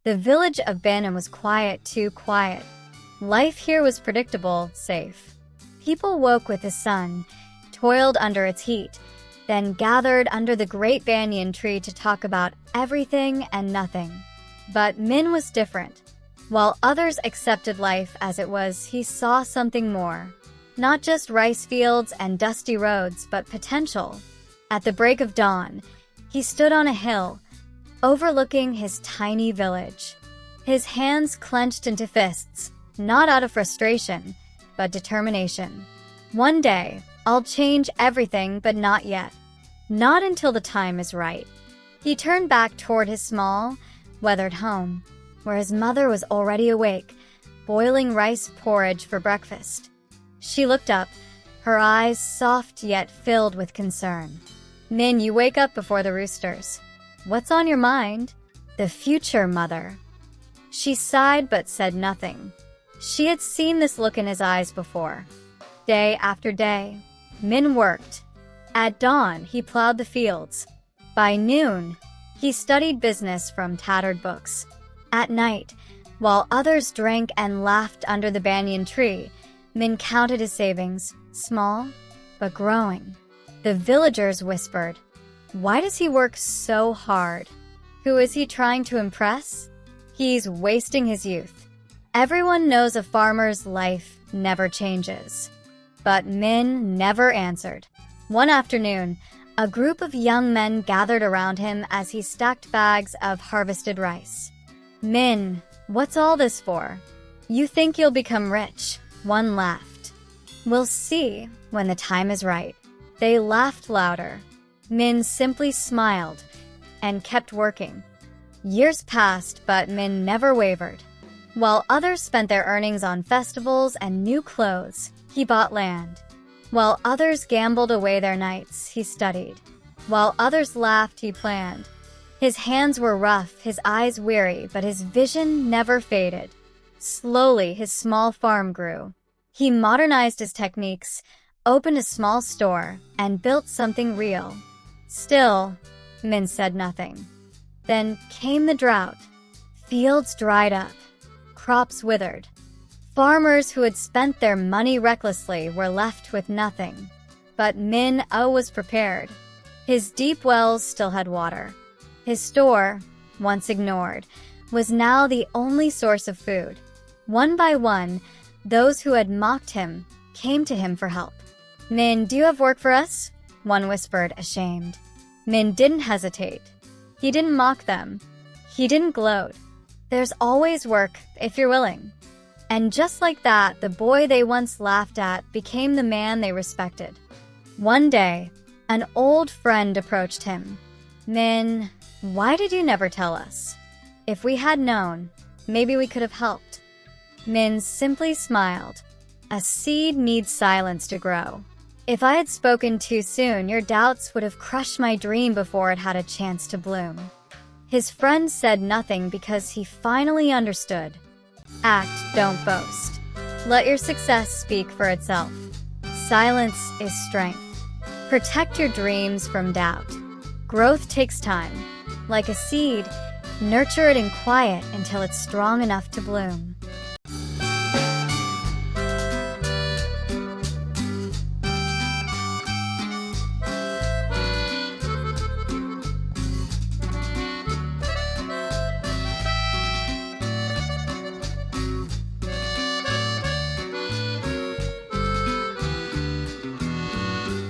The village of Bannon was quiet, too quiet. Life here was predictable, safe. People woke with the sun, toiled under its heat, then gathered under the great banyan tree to talk about everything and nothing. But Minh was different. While others accepted life as it was, he saw something more. Not just rice fields and dusty roads, but potential. At the break of dawn, he stood on a hill, overlooking his tiny village. His hands clenched into fists, not out of frustration, but determination. One day, I'll change everything, but not yet. Not until the time is right. He turned back toward his small, weathered home, where his mother was already awake, boiling rice porridge for breakfast. She looked up, her eyes soft yet filled with concern. "Minh, you wake up before the roosters. What's on your mind?" "The future, mother." She sighed but said nothing. She had seen this look in his eyes before. Day after day, Minh worked. At dawn, he plowed the fields. By noon, he studied business from tattered books. At night, while others drank and laughed under the banyan tree, Minh counted his savings, small but growing. The villagers whispered, "Why does he work so hard? Who is he trying to impress? He's wasting his youth." Everyone knows a farmer's life never changes. But Minh never answered. One afternoon, a group of young men gathered around him as he stacked bags of harvested rice. "Minh, what's all this for? You think you'll become rich?" One laughed. "We'll see when the time is right." They laughed louder. Minh simply smiled and kept working. Years passed, but Minh never wavered. While others spent their earnings on festivals and new clothes, he bought land. While others gambled away their nights, he studied. While others laughed, he planned. His hands were rough, his eyes weary, but his vision never faded. Slowly, his small farm grew. He modernized his techniques, opened a small store, and built something real. Still, Minh said nothing. Then came the drought. Fields dried up. Crops withered. Farmers who had spent their money recklessly were left with nothing. But Minh was prepared. His deep wells still had water. His store, once ignored, was now the only source of food. One by one, those who had mocked him came to him for help. "Minh, do you have work for us?" One whispered, ashamed. Minh didn't hesitate. He didn't mock them. He didn't gloat. "There's always work if you're willing." And just like that, the boy they once laughed at became the man they respected. One day, an old friend approached him. "Minh, why did you never tell us? If we had known, maybe we could have helped." Minh simply smiled. "A seed needs silence to grow. If I had spoken too soon, your doubts would have crushed my dream before it had a chance to bloom." His friend said nothing because he finally understood. Act, don't boast. Let your success speak for itself. Silence is strength. Protect your dreams from doubt. Growth takes time. Like a seed, nurture it in quiet until it's strong enough to bloom.